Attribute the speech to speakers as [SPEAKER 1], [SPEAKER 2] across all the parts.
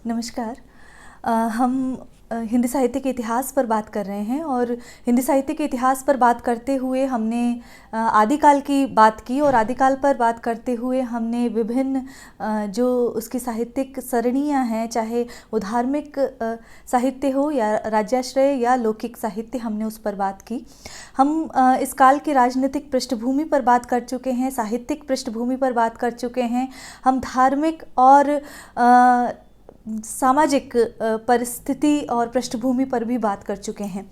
[SPEAKER 1] नमस्कार। हम हिंदी साहित्य के इतिहास पर बात कर रहे हैं और हिंदी साहित्य के इतिहास पर बात करते हुए हमने आदिकाल की बात की और आदिकाल पर बात करते हुए हमने विभिन्न जो उसकी साहित्यिक सरणियाँ हैं, चाहे वो धार्मिक साहित्य हो या राज्याश्रय या लौकिक साहित्य, हमने उस पर बात की। हम इस काल की राजनीतिक पृष्ठभूमि पर बात कर चुके हैं, साहित्यिक पृष्ठभूमि पर बात कर चुके हैं, हम धार्मिक और सामाजिक परिस्थिति और पृष्ठभूमि पर भी बात कर चुके हैं।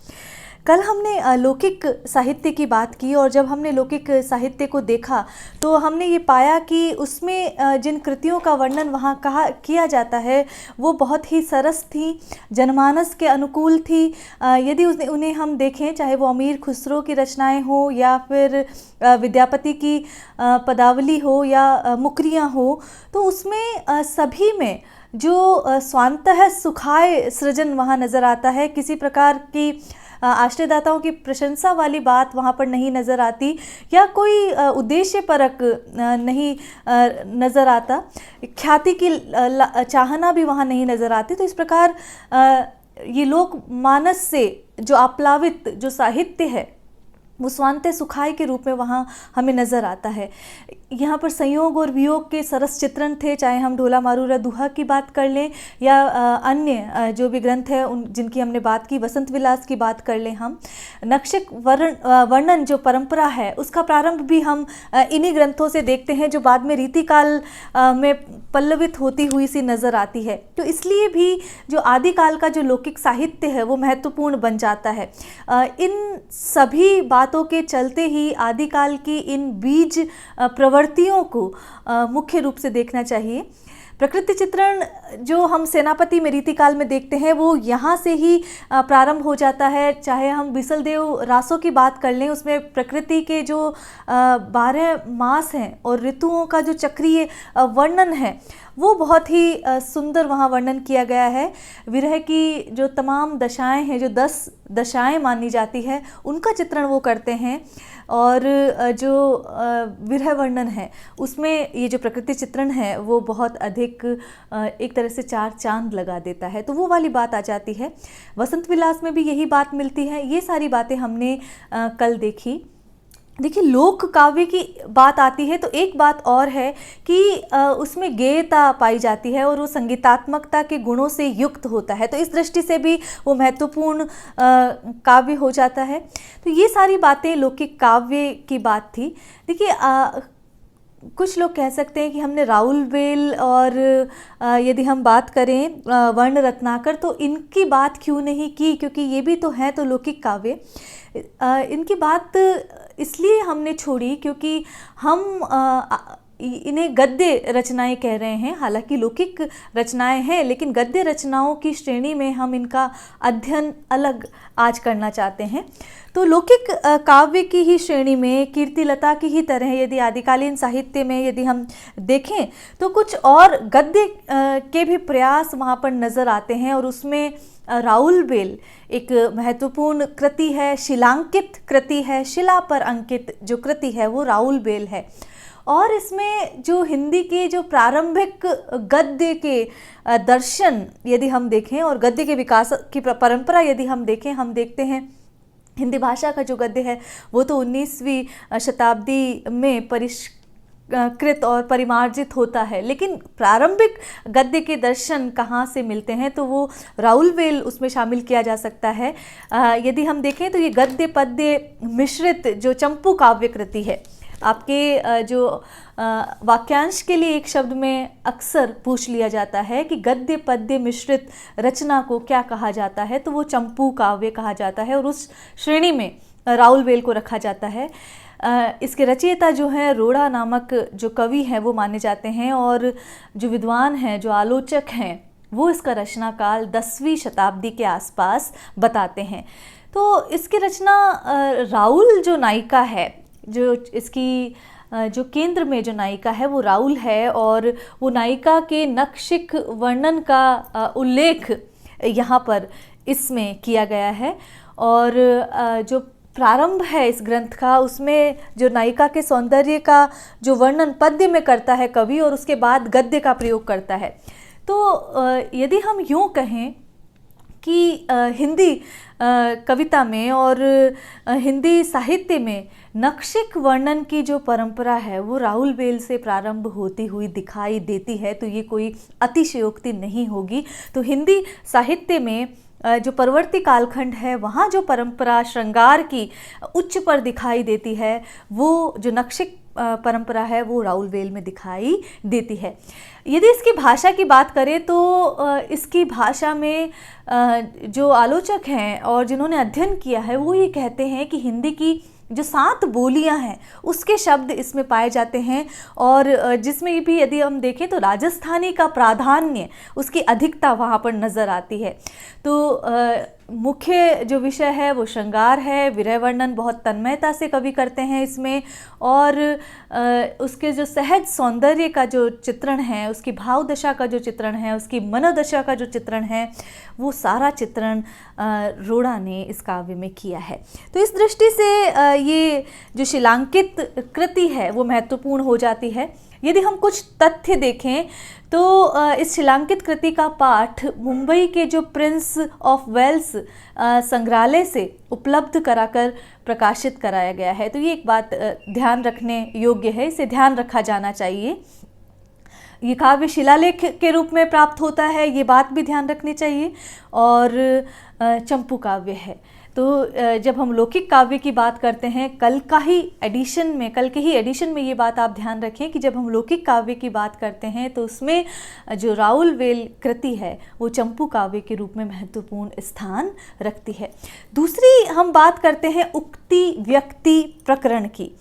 [SPEAKER 1] कल हमने लौकिक साहित्य की बात की और जब हमने लौकिक साहित्य को देखा तो हमने ये पाया कि उसमें जिन कृतियों का वर्णन वहाँ किया जाता है वो बहुत ही सरस थी, जनमानस के अनुकूल थी। यदि उन्हें हम देखें, चाहे वो अमीर खुसरो की रचनाएं हो या फिर विद्यापति की पदावली हो या मुकरियाँ हो, तो उसमें सभी में जो स्वांतः सुखाय सृजन वहाँ नज़र आता है। किसी प्रकार की आश्रयदाताओं की प्रशंसा वाली बात वहाँ पर नहीं नज़र आती या कोई उद्देश्य परक नहीं नज़र आता, ख्याति की चाहना भी वहाँ नहीं नज़र आती। तो इस प्रकार ये लोक मानस से जो आप्लावित जो साहित्य है वो स्वांतः सुखाय के रूप में वहाँ हमें नज़र आता है। यहाँ पर संयोग और वियोग के सरस चित्रण थे, चाहे हम ढोला मारूरा दुहा की बात कर लें या अन्य जो भी ग्रंथ है उन जिनकी हमने बात की, वसंत विलास की बात कर लें। हम नक्षिक वर्णन जो परंपरा है उसका प्रारंभ भी हम इन्हीं ग्रंथों से देखते हैं, जो बाद में रीतिकाल में पल्लवित होती हुई सी नज़र आती है। तो इसलिए भी जो आदिकाल का जो लौकिक साहित्य है वो महत्वपूर्ण बन जाता है। इन सभी बातों के चलते ही आदिकाल की इन बीज प्रवृत्तियों को मुख्य रूप से देखना चाहिए। प्रकृति चित्रण जो हम सेनापति में रीतिकाल में देखते हैं वो यहाँ से ही प्रारंभ हो जाता है। चाहे हम बिसलदेव रासों की बात कर लें, उसमें प्रकृति के जो 12 मास हैं और ऋतुओं का जो चक्रीय वर्णन है वो बहुत ही सुंदर वहाँ वर्णन किया गया है। विरह की जो तमाम दशाएं हैं, जो 10 दशाएं मानी जाती है, उनका चित्रण वो करते हैं और जो विरह वर्णन है उसमें ये जो प्रकृति चित्रण है वो बहुत अधिक एक तरह से 4 चांद लगा देता है। तो वो वाली बात आ जाती है। वसंत विलास में भी यही बात मिलती है। ये सारी बातें हमने कल देखी। देखिए, लोक काव्य की बात आती है तो एक बात और है कि उसमें गेयता पाई जाती है और वो संगीतात्मकता के गुणों से युक्त होता है। तो इस दृष्टि से भी वो महत्वपूर्ण काव्य हो जाता है। तो ये सारी बातें लौकिक काव्य की बात थी। देखिए, कुछ लोग कह सकते हैं कि हमने राउल बेल और यदि हम बात करें वर्ण रत्नाकर, तो इनकी बात क्यों नहीं की, क्योंकि ये भी तो हैं तो लौकिक काव्य। इनकी बात इसलिए हमने छोड़ी क्योंकि हम इन्हें गद्य रचनाएं कह रहे हैं। हालांकि लौकिक रचनाएं हैं, लेकिन गद्य रचनाओं की श्रेणी में हम इनका अध्ययन अलग आज करना चाहते हैं। तो लौकिक काव्य की ही श्रेणी में कीर्तिलता की ही तरह यदि आदिकालीन साहित्य में यदि हम देखें तो कुछ और गद्य के भी प्रयास वहाँ पर नज़र आते हैं और उसमें राउल बेल एक महत्वपूर्ण कृति है, शिलांकित कृति है। शिला पर अंकित जो कृति है वो राउल बेल है। और इसमें जो हिंदी के जो प्रारंभिक गद्य के दर्शन यदि हम देखें और गद्य के विकास की परंपरा यदि हम देखें, हम देखते हैं हिंदी भाषा का जो गद्य है वो तो 19वीं शताब्दी में परिष्कृत और परिमार्जित होता है। लेकिन प्रारंभिक गद्य के दर्शन कहाँ से मिलते हैं, तो वो राउल बेल उसमें शामिल किया जा सकता है। यदि हम देखें तो ये गद्य पद्य मिश्रित जो चंपू काव्य कृति है, आपके जो वाक्यांश के लिए एक शब्द में अक्सर पूछ लिया जाता है कि गद्य पद्य मिश्रित रचना को क्या कहा जाता है, तो वो चंपू काव्य कहा जाता है और उस श्रेणी में राउल बेल को रखा जाता है। इसके रचयिता जो हैं रोड़ा नामक जो कवि हैं वो माने जाते हैं और जो विद्वान हैं, जो आलोचक हैं, वो इसका रचना काल 10वीं शताब्दी के आसपास बताते हैं। तो इसकी रचना राउल जो नायिका है, जो इसकी जो केंद्र में जो नायिका है वो राउल है और वो नायिका के नक्षिक वर्णन का उल्लेख यहाँ पर इसमें किया गया है। और जो प्रारंभ है इस ग्रंथ का, उसमें जो नायिका के सौंदर्य का जो वर्णन पद्य में करता है कवि और उसके बाद गद्य का प्रयोग करता है। तो यदि हम यूँ कहें कि हिंदी कविता में और हिंदी साहित्य में नक्शिक वर्णन की जो परंपरा है वो राउल से प्रारंभ होती हुई दिखाई देती है, तो ये कोई अतिशयोक्ति नहीं होगी। तो हिंदी साहित्य में जो परवर्ती कालखंड है वहाँ जो परंपरा श्रृंगार की उच्च पर दिखाई देती है, वो जो नक्शिक परंपरा है वो राउल में दिखाई देती है। यदि इसकी भाषा की बात करें तो इसकी भाषा में जो आलोचक हैं और जिन्होंने अध्ययन किया है वो ये कहते हैं कि हिंदी की जो 7 बोलियां हैं उसके शब्द इसमें पाए जाते हैं, और जिसमें भी यदि हम देखें तो राजस्थानी का प्राधान्य, उसकी अधिकता वहाँ पर नज़र आती है। तो मुख्य जो विषय है वो श्रृंगार है, विरह वर्णन बहुत तन्मयता से कवि करते हैं इसमें, और उसके जो सहज सौंदर्य का जो चित्रण है, उसकी भाव दशा का जो चित्रण है, उसकी मनोदशा का जो चित्रण है, वो सारा चित्रण रोड़ा ने इस काव्य में किया है। तो इस दृष्टि से ये जो शिलांकित कृति है वो महत्वपूर्ण हो जाती है। यदि हम कुछ तथ्य देखें तो इस शिलांकित कृति का पाठ मुंबई के जो प्रिंस ऑफ वेल्स संग्रहालय से उपलब्ध कराकर प्रकाशित कराया गया है। तो ये एक बात ध्यान रखने योग्य है, इसे ध्यान रखा जाना चाहिए। ये काव्य शिलालेख के रूप में प्राप्त होता है, ये बात भी ध्यान रखनी चाहिए। और चंपू काव्य है। तो जब हम लौकिक काव्य की बात करते हैं, कल के ही एडिशन में ये बात आप ध्यान रखें कि जब हम लौकिक काव्य की बात करते हैं तो उसमें जो राउल कृति है वो चंपू काव्य के रूप में महत्वपूर्ण स्थान रखती है। दूसरी हम बात करते हैं उक्ति व्यक्ति प्रकरण की।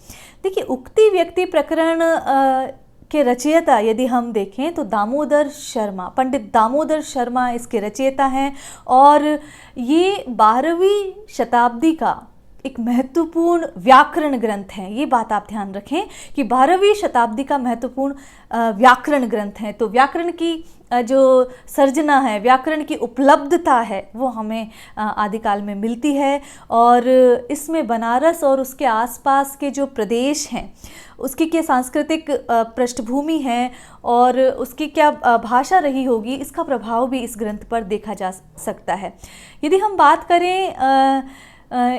[SPEAKER 1] देखिए, उक्ति व्यक्ति प्रकरण के रचयिता यदि हम देखें तो दामोदर शर्मा, पंडित दामोदर शर्मा इसके रचयिता हैं, और ये 12वीं शताब्दी का एक महत्वपूर्ण व्याकरण ग्रंथ है। ये बात आप ध्यान रखें कि 12वीं शताब्दी का महत्वपूर्ण व्याकरण ग्रंथ है। तो व्याकरण की जो सर्जना है, व्याकरण की उपलब्धता है, वो हमें आदिकाल में मिलती है, और इसमें बनारस और उसके आसपास के जो प्रदेश हैं उसकी क्या सांस्कृतिक पृष्ठभूमि है और उसकी क्या भाषा रही होगी, इसका प्रभाव भी इस ग्रंथ पर देखा जा सकता है। यदि हम बात करें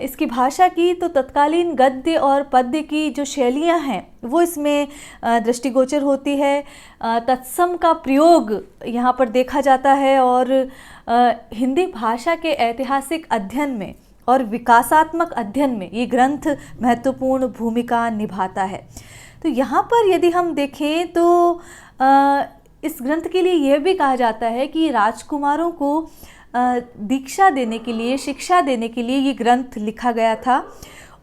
[SPEAKER 1] इसकी भाषा की तो तत्कालीन गद्य और पद्य की जो शैलियाँ हैं वो इसमें दृष्टिगोचर होती है। तत्सम का प्रयोग यहाँ पर देखा जाता है, और हिंदी भाषा के ऐतिहासिक अध्ययन में और विकासात्मक अध्ययन में ये ग्रंथ महत्वपूर्ण भूमिका निभाता है। तो यहाँ पर यदि हम देखें तो इस ग्रंथ के लिए यह भी कहा जाता है कि राजकुमारों को दीक्षा देने के लिए, शिक्षा देने के लिए ये ग्रंथ लिखा गया था,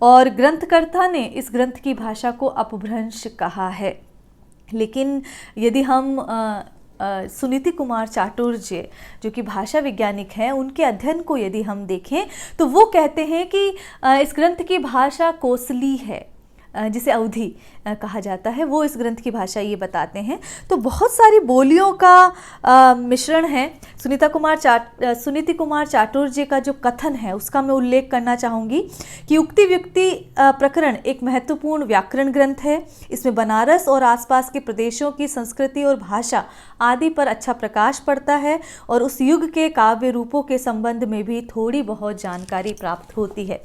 [SPEAKER 1] और ग्रंथकर्ता ने इस ग्रंथ की भाषा को अपभ्रंश कहा है। लेकिन यदि हम सुनीति कुमार चाटुर्य जो कि भाषा वैज्ञानिक हैं, उनके अध्ययन को यदि हम देखें तो वो कहते हैं कि इस ग्रंथ की भाषा कोसली है, जिसे अवधी कहा जाता है, वो इस ग्रंथ की भाषा ये बताते हैं। तो बहुत सारी बोलियों का मिश्रण है। सुनीति कुमार चाटुर्य का जो कथन है उसका मैं उल्लेख करना चाहूँगी कि उक्ति व्यक्ति प्रकरण एक महत्वपूर्ण व्याकरण ग्रंथ है। इसमें बनारस और आसपास के प्रदेशों की संस्कृति और भाषा आदि पर अच्छा प्रकाश पड़ता है, और उस युग के काव्य रूपों के संबंध में भी थोड़ी बहुत जानकारी प्राप्त होती है।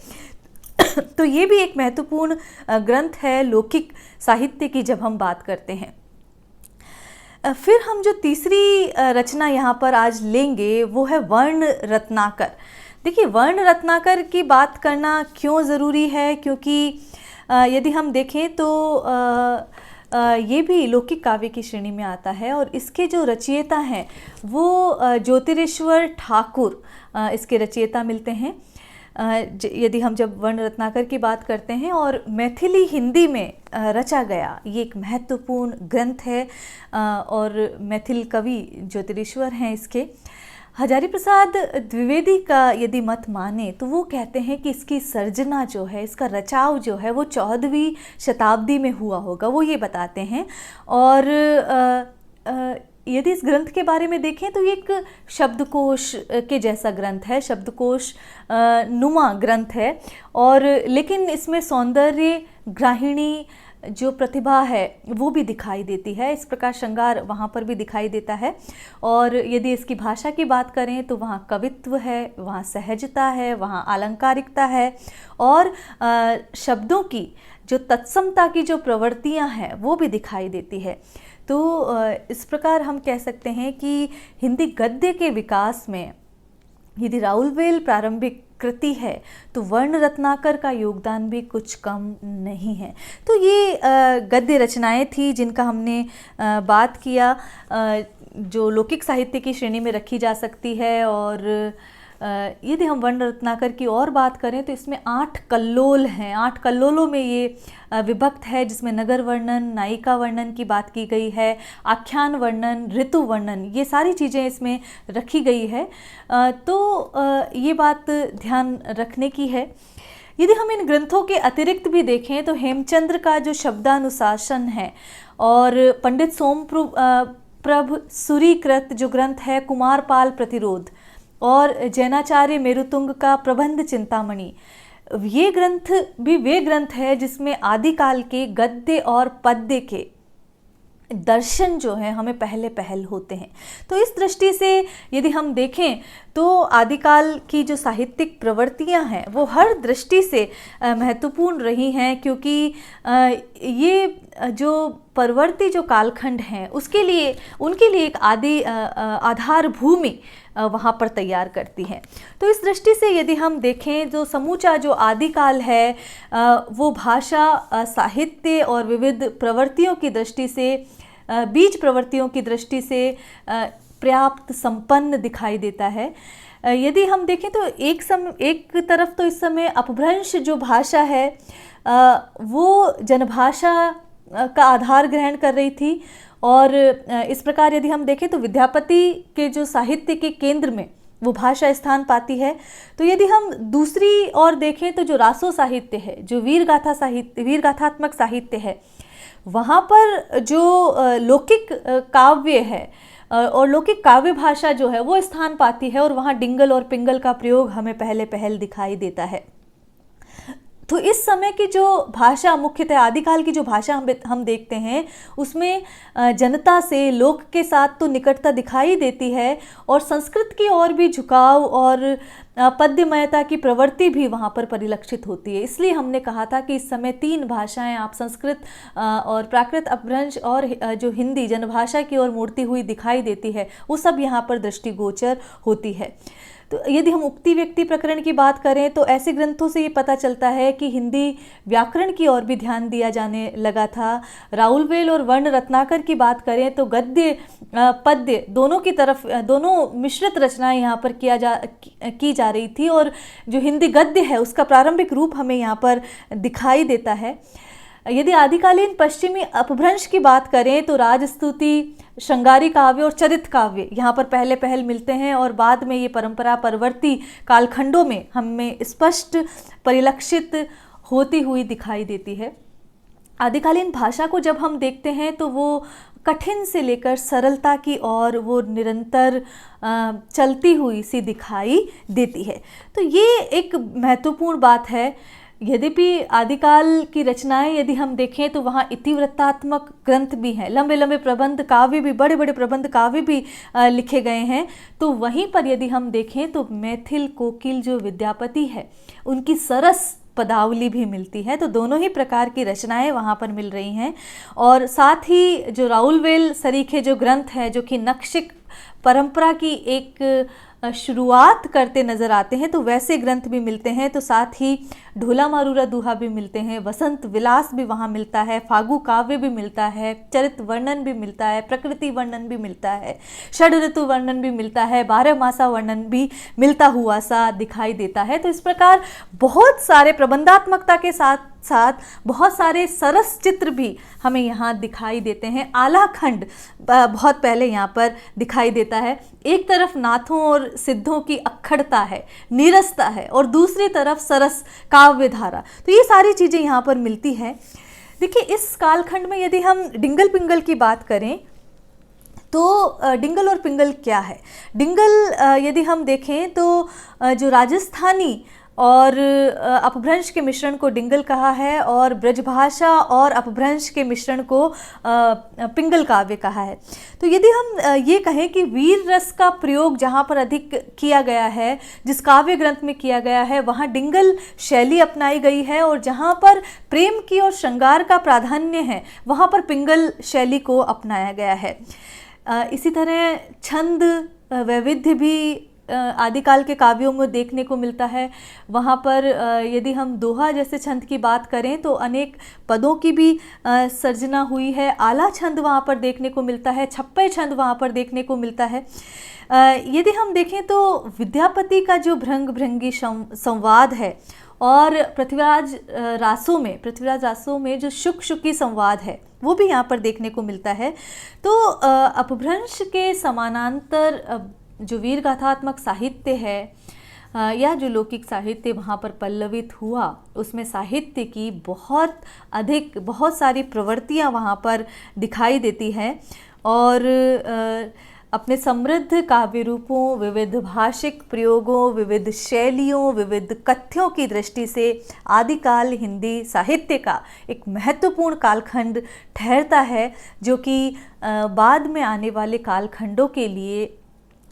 [SPEAKER 1] तो ये भी एक महत्वपूर्ण ग्रंथ है लौकिक साहित्य की जब हम बात करते हैं। फिर हम जो तीसरी रचना यहाँ पर आज लेंगे वो है वर्ण रत्नाकर। देखिए, वर्ण रत्नाकर की बात करना क्यों ज़रूरी है, क्योंकि यदि हम देखें तो ये भी लौकिक काव्य की श्रेणी में आता है, और इसके जो रचयिता हैं वो ज्योतिरेश्वर ठाकुर इसके रचयिता मिलते हैं। यदि हम जब वर्ण रत्नाकर की बात करते हैं, और मैथिली हिंदी में रचा गया ये एक महत्वपूर्ण ग्रंथ है, और मैथिल कवि ज्योतिरेश्वर हैं इसके। हजारी प्रसाद द्विवेदी का यदि मत माने तो वो कहते हैं कि इसकी सर्जना जो है, इसका रचाव जो है वो 14वीं शताब्दी में हुआ होगा, वो ये बताते हैं। और यदि इस ग्रंथ के बारे में देखें तो ये एक शब्दकोश के जैसा ग्रंथ है, शब्दकोश नुमा ग्रंथ है, और लेकिन इसमें सौंदर्य, ग्राहिणी, जो प्रतिभा है वो भी दिखाई देती है। इस प्रकार श्रृंगार वहाँ पर भी दिखाई देता है। और यदि इसकी भाषा की बात करें तो वहाँ कवित्व है, वहाँ सहजता है, वहाँ अलंकारिकता है और शब्दों की जो तत्समता की जो प्रवृत्तियाँ हैं वो भी दिखाई देती है। तो इस प्रकार हम कह सकते हैं कि हिंदी गद्य के विकास में यदि राउलवेल प्रारंभिक कृति है तो वर्ण रत्नाकर का योगदान भी कुछ कम नहीं है। तो ये गद्य रचनाएं थी जिनका हमने बात किया, जो लौकिक साहित्य की श्रेणी में रखी जा सकती है। और यदि हम वर्ण रत्नाकर की और बात करें तो इसमें 8 कल्लोल हैं। 8 कल्लोलों में ये विभक्त है, जिसमें नगर वर्णन, नायिका वर्णन की बात की गई है, आख्यान वर्णन, ऋतु वर्णन, ये सारी चीज़ें इसमें रखी गई है। तो ये बात ध्यान रखने की है। यदि हम इन ग्रंथों के अतिरिक्त भी देखें तो हेमचंद्र का जो शब्दानुशासन है और पंडित सोमप्रभ सूरीकृत जो ग्रंथ है कुमारपाल प्रतिरोध और जैनाचार्य मेरुतुंग का प्रबंध चिंतामणि, ये ग्रंथ भी वे ग्रंथ है जिसमें आदिकाल के गद्य और पद्य के दर्शन जो है हमें पहल होते हैं। तो इस दृष्टि से यदि हम देखें तो आदिकाल की जो साहित्यिक प्रवृत्तियां हैं वो हर दृष्टि से महत्वपूर्ण रही हैं, क्योंकि ये जो परवर्ती जो कालखंड हैं उसके लिए उनके लिए एक आधार भूमि वहाँ पर तैयार करती हैं। तो इस दृष्टि से यदि हम देखें तो समूचा जो आदिकाल है वो भाषा, साहित्य और विविध प्रवृत्तियों की दृष्टि से, बीज प्रवृत्तियों की दृष्टि से पर्याप्त संपन्न दिखाई देता है। यदि हम देखें तो एक तरफ तो इस समय अपभ्रंश जो भाषा है वो जनभाषा का आधार ग्रहण कर रही थी। और इस प्रकार यदि हम देखें तो विद्यापति के जो साहित्य के केंद्र में वो भाषा स्थान पाती है। तो यदि हम दूसरी ओर देखें तो जो रासो साहित्य है, जो वीरगाथात्मक साहित्य है, वहाँ पर जो लौकिक काव्य है और लौकिक काव्य भाषा जो है वो स्थान पाती है और वहाँ डिंगल और पिंगल का प्रयोग हमें पहल दिखाई देता है। तो इस समय की जो भाषा, मुख्यतः आदिकाल की जो भाषा हम देखते हैं उसमें जनता से, लोक के साथ तो निकटता दिखाई देती है और संस्कृत की ओर भी झुकाव और पद्यमयता की प्रवृत्ति भी वहाँ पर परिलक्षित होती है। इसलिए हमने कहा था कि इस समय 3 भाषाएं, आप संस्कृत और प्राकृत, अपभ्रंश और जो हिंदी जनभाषा की ओर मुड़ती हुई दिखाई देती है, वो सब यहाँ पर दृष्टिगोचर होती है। तो यदि हम उक्ति व्यक्ति प्रकरण की बात करें तो ऐसे ग्रंथों से ये पता चलता है कि हिंदी व्याकरण की ओर भी ध्यान दिया जाने लगा था। राउलवेल और वर्ण रत्नाकर की बात करें तो गद्य पद्य दोनों की तरफ, दोनों मिश्रित रचनाएं यहाँ पर की जा रही थी और जो हिंदी गद्य है उसका प्रारंभिक रूप हमें यहाँ पर दिखाई देता है। यदि आदिकालीन पश्चिमी अपभ्रंश की बात करें तो राजस्तुति, श्रृंगारी काव्य और चरित काव्य यहाँ पर पहल मिलते हैं और बाद में ये परंपरा परवर्ती कालखंडों में हमें स्पष्ट परिलक्षित होती हुई दिखाई देती है। आदिकालीन भाषा को जब हम देखते हैं तो वो कठिन से लेकर सरलता की ओर वो निरंतर चलती हुई सी दिखाई देती है। तो ये एक महत्वपूर्ण बात है। यद्यपि आदिकाल की रचनाएं यदि हम देखें तो वहाँ इतिवृत्तात्मक ग्रंथ भी हैं, लंबे प्रबंध काव्य भी, बड़े प्रबंध काव्य भी लिखे गए हैं। तो वहीं पर यदि हम देखें तो मैथिल कोकिल जो विद्यापति है उनकी सरस पदावली भी मिलती है। तो दोनों ही प्रकार की रचनाएं वहाँ पर मिल रही हैं। और साथ ही जो राउलवेल सरीखे जो ग्रंथ है जो कि नक्शिक परंपरा की एक शुरुआत करते नज़र आते हैं, तो वैसे ग्रंथ भी मिलते हैं। तो साथ ही ढोला मारूरा दूहा भी मिलते हैं, वसंत विलास भी वहाँ मिलता है, फागु काव्य भी मिलता है, चरित वर्णन भी मिलता है, प्रकृति वर्णन भी मिलता है, षड ऋतु वर्णन भी मिलता है, 12 मासा वर्णन भी मिलता हुआ सा दिखाई देता है। तो इस प्रकार बहुत सारे प्रबंधात्मकता के साथ साथ बहुत सारे सरस चित्र भी हमें यहाँ दिखाई देते हैं। आला खंड बहुत पहले यहाँ पर दिखाई देता है। एक तरफ नाथों और सिद्धों की अक्खड़ता है, नीरसता है और दूसरी तरफ सरस काव्य धारा। तो ये सारी चीज़ें यहाँ पर मिलती है। देखिए, इस कालखंड में यदि हम डिंगल पिंगल की बात करें तो डिंगल और पिंगल क्या है? डिंगल यदि हम देखें तो जो राजस्थानी और अपभ्रंश के मिश्रण को डिंगल कहा है, और ब्रजभाषा और अपभ्रंश के मिश्रण को पिंगल काव्य कहा है। तो यदि हम ये कहें कि वीर रस का प्रयोग जहाँ पर अधिक किया गया है, जिस काव्य ग्रंथ में किया गया है, वहाँ डिंगल शैली अपनाई गई है, और जहाँ पर प्रेम की और श्रृंगार का प्राधान्य है वहाँ पर पिंगल शैली को अपनाया गया है। इसी तरह छंद वैविध्य भी आदिकाल के काव्यों में देखने को मिलता है। वहाँ पर यदि हम दोहा जैसे छंद की बात करें तो अनेक पदों की भी सर्जना हुई है। आला छंद वहाँ पर देखने को मिलता है, छप्पय छंद वहाँ पर देखने को मिलता है। यदि हम देखें तो विद्यापति का जो भृंग भृंगी संवाद है, और पृथ्वीराज रासों में जो शुक शुकी संवाद है वो भी यहाँ पर देखने को मिलता है। तो अपभ्रंश के समानांतर जो वीर गाथात्मक साहित्य है या जो लौकिक साहित्य वहाँ पर पल्लवित हुआ, उसमें साहित्य की बहुत सारी प्रवृत्तियाँ वहाँ पर दिखाई देती हैं, और अपने समृद्ध काव्य रूपों, विविध भाषिक प्रयोगों, विविध शैलियों, विविध कथ्यों की दृष्टि से आदिकाल हिंदी साहित्य का एक महत्वपूर्ण कालखंड ठहरता है, जो कि बाद में आने वाले कालखंडों के लिए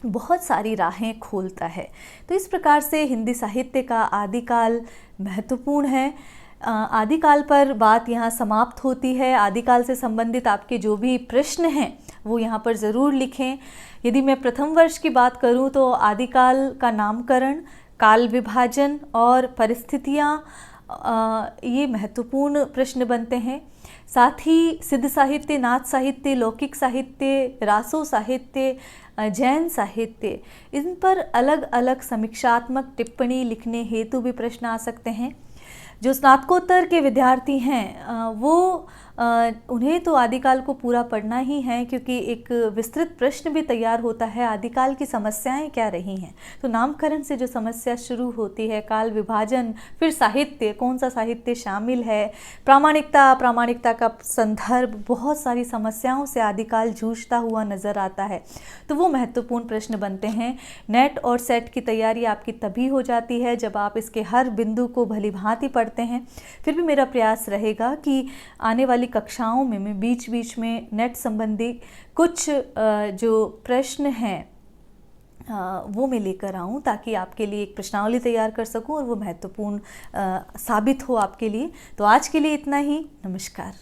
[SPEAKER 1] बहुत सारी राहें खोलता है। तो इस प्रकार से हिंदी साहित्य का आदिकाल महत्वपूर्ण है। आदिकाल पर बात यहाँ समाप्त होती है। आदिकाल से संबंधित आपके जो भी प्रश्न हैं वो यहाँ पर ज़रूर लिखें। यदि मैं प्रथम वर्ष की बात करूँ तो आदिकाल का नामकरण, काल विभाजन और परिस्थितियाँ ये महत्वपूर्ण प्रश्न बनते हैं। साथ ही सिद्ध साहित्य, नाथ साहित्य, लौकिक साहित्य, रासो साहित्य, जैन साहित्य, इन पर अलग अलग समीक्षात्मक टिप्पणी लिखने हेतु भी प्रश्न आ सकते हैं। जो स्नातकोत्तर के विद्यार्थी हैं वो उन्हें तो आदिकाल को पूरा पढ़ना ही है, क्योंकि एक विस्तृत प्रश्न भी तैयार होता है आदिकाल की समस्याएं क्या रही हैं। तो नामकरण से जो समस्या शुरू होती है, काल विभाजन, फिर साहित्य, कौन सा साहित्य शामिल है, प्रामाणिकता का संदर्भ, बहुत सारी समस्याओं से आदिकाल जूझता हुआ नज़र आता है। तो वो महत्वपूर्ण प्रश्न बनते हैं। नेट और सेट की तैयारी आपकी तभी हो जाती है जब आप इसके हर बिंदु को भली भांति पढ़ते हैं। फिर भी मेरा प्रयास रहेगा कि आने वाली कक्षाओं में मैं बीच बीच में नेट संबंधी कुछ जो प्रश्न हैं वो मैं लेकर आऊँ, ताकि आपके लिए एक प्रश्नावली तैयार कर सकूँ और वो महत्वपूर्ण साबित हो आपके लिए। तो आज के लिए इतना ही। नमस्कार।